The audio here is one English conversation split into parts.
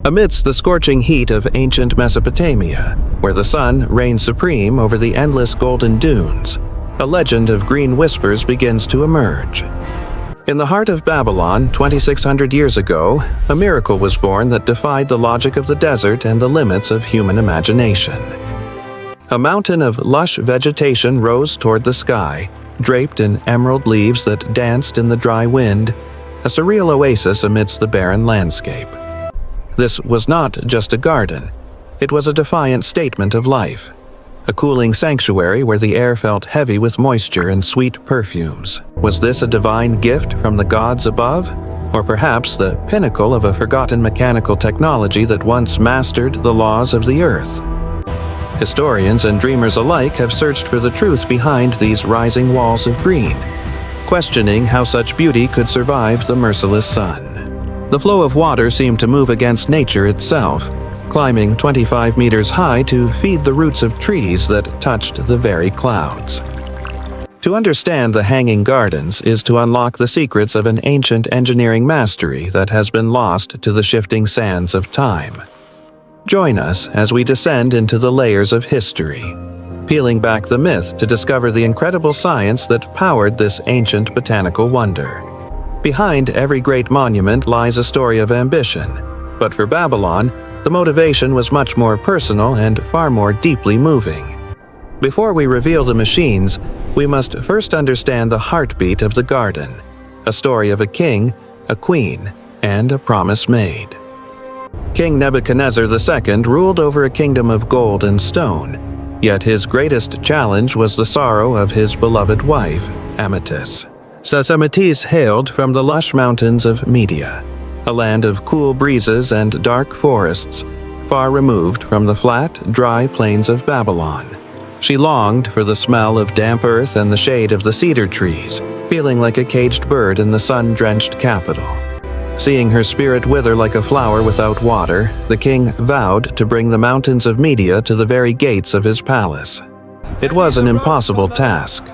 Amidst the scorching heat of ancient Mesopotamia, where the sun reigns supreme over the endless golden dunes, a legend of green whispers begins to emerge. In the heart of Babylon, 2,600 years ago, a miracle was born that defied the logic of the desert and the limits of human imagination. A mountain of lush vegetation rose toward the sky, draped in emerald leaves that danced in the dry wind, a surreal oasis amidst the barren landscape. This was not just a garden. It was a defiant statement of life, a cooling sanctuary where the air felt heavy with moisture and sweet perfumes. Was this a divine gift from the gods above? Or perhaps the pinnacle of a forgotten mechanical technology that once mastered the laws of the earth? Historians and dreamers alike have searched for the truth behind these rising walls of green, questioning how such beauty could survive the merciless sun. The flow of water seemed to move against nature itself, climbing 25 meters high to feed the roots of trees that touched the very clouds. To understand the hanging gardens is to unlock the secrets of an ancient engineering mastery that has been lost to the shifting sands of time. Join us as we descend into the layers of history, peeling back the myth to discover the incredible science that powered this ancient botanical wonder. Behind every great monument lies a story of ambition, but for Babylon, the motivation was much more personal and far more deeply moving. Before we reveal the machines, we must first understand the heartbeat of the garden, a story of a king, a queen, and a promise made. King Nebuchadnezzar II ruled over a kingdom of gold and stone, yet his greatest challenge was the sorrow of his beloved wife, Amytis. Amytis hailed from the lush mountains of Media, a land of cool breezes and dark forests, far removed from the flat, dry plains of Babylon. She longed for the smell of damp earth and the shade of the cedar trees, feeling like a caged bird in the sun-drenched capital. Seeing her spirit wither like a flower without water, the king vowed to bring the mountains of Media to the very gates of his palace. It was an impossible task.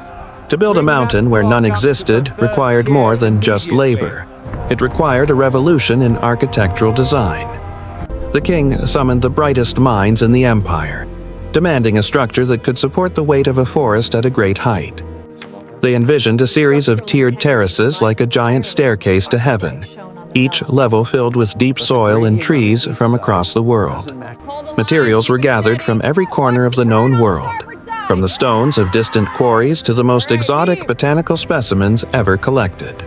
To build a mountain where none existed required more than just labor. It required a revolution in architectural design. The king summoned the brightest minds in the empire, demanding a structure that could support the weight of a forest at a great height. They envisioned a series of tiered terraces like a giant staircase to heaven, each level filled with deep soil and trees from across the world. Materials were gathered from every corner of the known world, from the stones of distant quarries to the most exotic botanical specimens ever collected.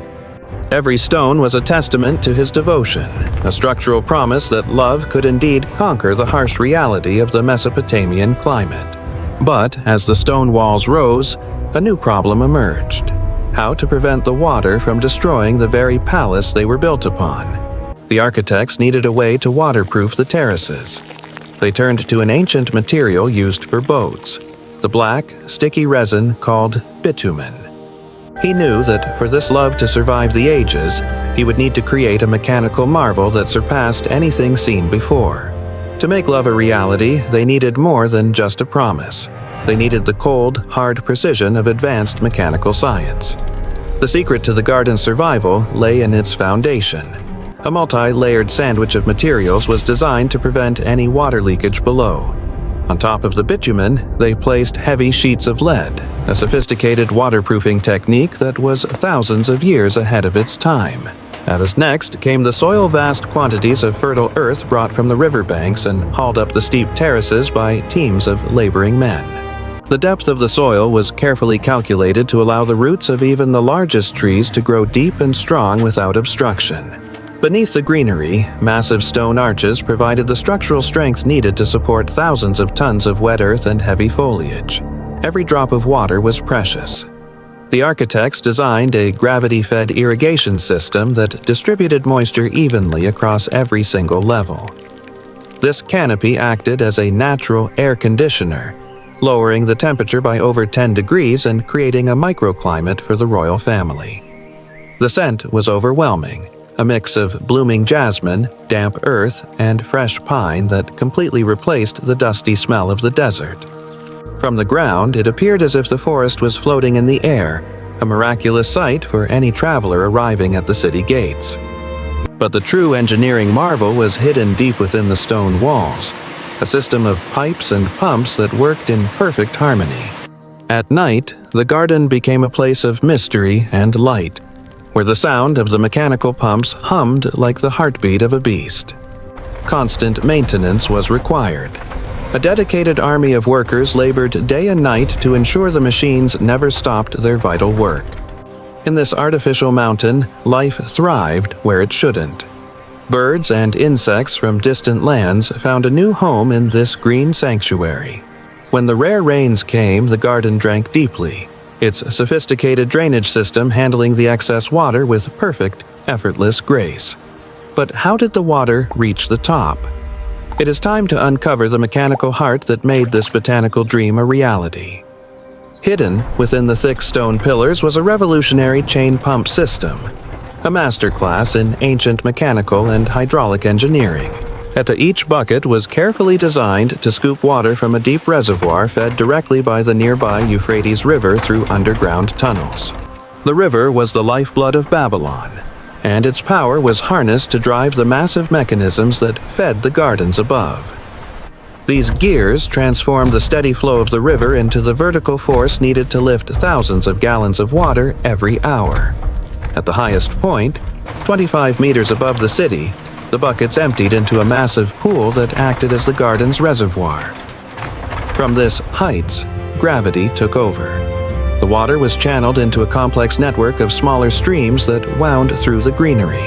Every stone was a testament to his devotion, a structural promise that love could indeed conquer the harsh reality of the Mesopotamian climate. But as the stone walls rose, a new problem emerged: how to prevent the water from destroying the very palace they were built upon. The architects needed a way to waterproof the terraces. They turned to an ancient material used for boats, the black, sticky resin called bitumen. He knew that for this love to survive the ages, he would need to create a mechanical marvel that surpassed anything seen before. To make love a reality, they needed more than just a promise. They needed the cold, hard precision of advanced mechanical science. The secret to the garden's survival lay in its foundation. A multi-layered sandwich of materials was designed to prevent any water leakage below. On top of the bitumen, they placed heavy sheets of lead, a sophisticated waterproofing technique that was thousands of years ahead of its time. As next came the soil. Vast quantities of fertile earth brought from the riverbanks and hauled up the steep terraces by teams of laboring men. The depth of the soil was carefully calculated to allow the roots of even the largest trees to grow deep and strong without obstruction. Beneath the greenery, massive stone arches provided the structural strength needed to support thousands of tons of wet earth and heavy foliage. Every drop of water was precious. The architects designed a gravity-fed irrigation system that distributed moisture evenly across every single level. This canopy acted as a natural air conditioner, lowering the temperature by over 10 degrees and creating a microclimate for the royal family. The scent was overwhelming, a mix of blooming jasmine, damp earth, and fresh pine that completely replaced the dusty smell of the desert. From the ground, it appeared as if the forest was floating in the air, a miraculous sight for any traveler arriving at the city gates. But the true engineering marvel was hidden deep within the stone walls, a system of pipes and pumps that worked in perfect harmony. At night, the garden became a place of mystery and light, where the sound of the mechanical pumps hummed like the heartbeat of a beast. Constant maintenance was required. A dedicated army of workers labored day and night to ensure the machines never stopped their vital work. In this artificial mountain, life thrived where it shouldn't. Birds and insects from distant lands found a new home in this green sanctuary. When the rare rains came, the garden drank deeply, its sophisticated drainage system handling the excess water with perfect, effortless grace. But how did the water reach the top? It is time to uncover the mechanical heart that made this botanical dream a reality. Hidden within the thick stone pillars was a revolutionary chain pump system, a masterclass in ancient mechanical and hydraulic engineering. Each bucket was carefully designed to scoop water from a deep reservoir fed directly by the nearby Euphrates River through underground tunnels. The river was the lifeblood of Babylon, and its power was harnessed to drive the massive mechanisms that fed the gardens above. These gears transformed the steady flow of the river into the vertical force needed to lift thousands of gallons of water every hour. At the highest point, 25 meters above the city, the buckets emptied into a massive pool that acted as the garden's reservoir. From this heights, gravity took over. The water was channeled into a complex network of smaller streams that wound through the greenery.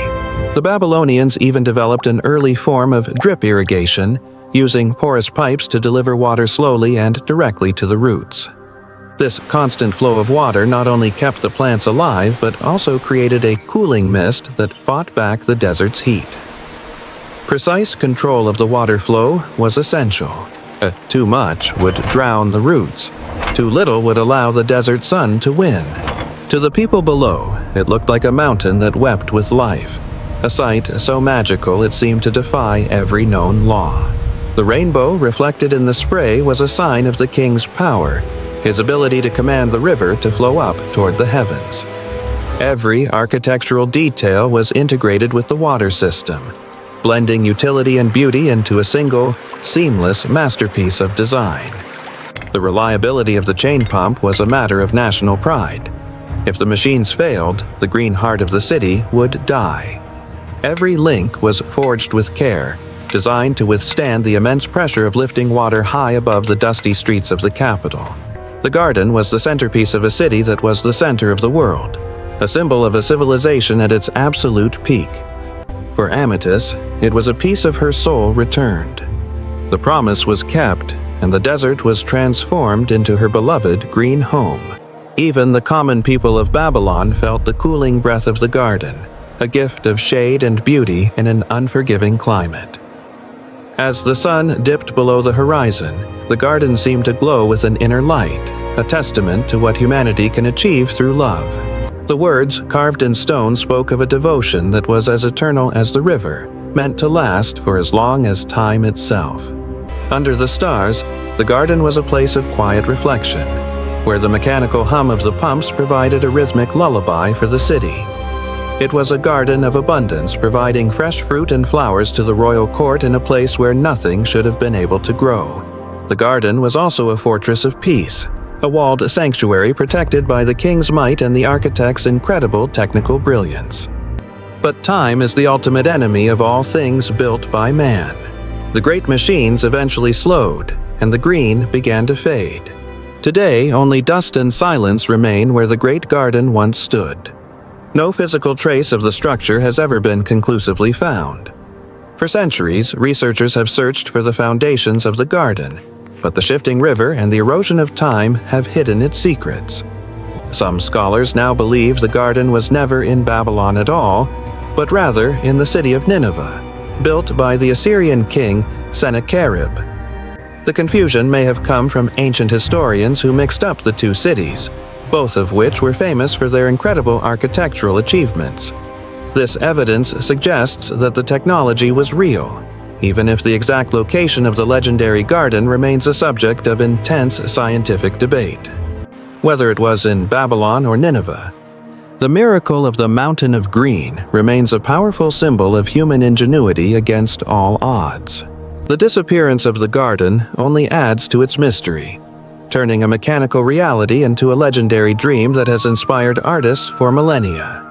The Babylonians even developed an early form of drip irrigation, using porous pipes to deliver water slowly and directly to the roots. This constant flow of water not only kept the plants alive, but also created a cooling mist that fought back the desert's heat. Precise control of the water flow was essential. Too much would drown the roots. Too little would allow the desert sun to win. To the people below, it looked like a mountain that wept with life, a sight so magical it seemed to defy every known law. The rainbow reflected in the spray was a sign of the king's power, his ability to command the river to flow up toward the heavens. Every architectural detail was integrated with the water system, blending utility and beauty into a single, seamless masterpiece of design. The reliability of the chain pump was a matter of national pride. If the machines failed, the green heart of the city would die. Every link was forged with care, designed to withstand the immense pressure of lifting water high above the dusty streets of the capital. The garden was the centerpiece of a city that was the center of the world, a symbol of a civilization at its absolute peak. For Amytis, it was a piece of her soul returned. The promise was kept, and the desert was transformed into her beloved green home. Even the common people of Babylon felt the cooling breath of the garden, a gift of shade and beauty in an unforgiving climate. As the sun dipped below the horizon, the garden seemed to glow with an inner light, a testament to what humanity can achieve through love. The words carved in stone spoke of a devotion that was as eternal as the river, meant to last for as long as time itself. Under the stars, the garden was a place of quiet reflection, where the mechanical hum of the pumps provided a rhythmic lullaby for the city. It was a garden of abundance, providing fresh fruit and flowers to the royal court in a place where nothing should have been able to grow. The garden was also a fortress of peace, a walled sanctuary protected by the king's might and the architect's incredible technical brilliance. But time is the ultimate enemy of all things built by man. The great machines eventually slowed, and the green began to fade. Today, only dust and silence remain where the great garden once stood. No physical trace of the structure has ever been conclusively found. For centuries, researchers have searched for the foundations of the garden, but the shifting river and the erosion of time have hidden its secrets. Some scholars now believe the garden was never in Babylon at all, but rather in the city of Nineveh, built by the Assyrian king Sennacherib. The confusion may have come from ancient historians who mixed up the two cities, both of which were famous for their incredible architectural achievements. This evidence suggests that the technology was real, even if the exact location of the legendary garden remains a subject of intense scientific debate. Whether it was in Babylon or Nineveh, The miracle of the Mountain of Green remains a powerful symbol of human ingenuity against all odds. The disappearance of the garden only adds to its mystery, turning a mechanical reality into a legendary dream that has inspired artists for millennia.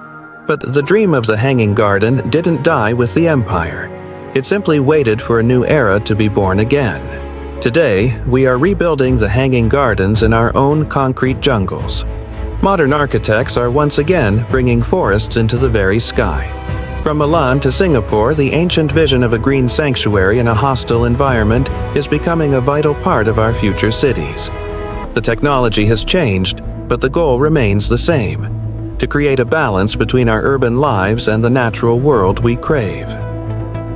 But the dream of the Hanging Garden didn't die with the empire. It simply waited for a new era to be born again. Today, we are rebuilding the Hanging Gardens in our own concrete jungles. Modern architects are once again bringing forests into the very sky. From Milan to Singapore, the ancient vision of a green sanctuary in a hostile environment is becoming a vital part of our future cities. The technology has changed, but the goal remains the same: to create a balance between our urban lives and the natural world we crave.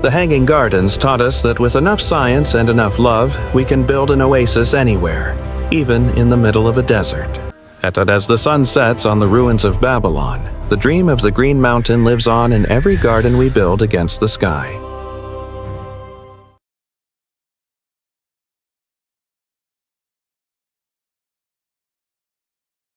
The Hanging Gardens taught us that with enough science and enough love, we can build an oasis anywhere, even in the middle of a desert. And as the sun sets on the ruins of Babylon, the dream of the Green Mountain lives on in every garden we build against the sky.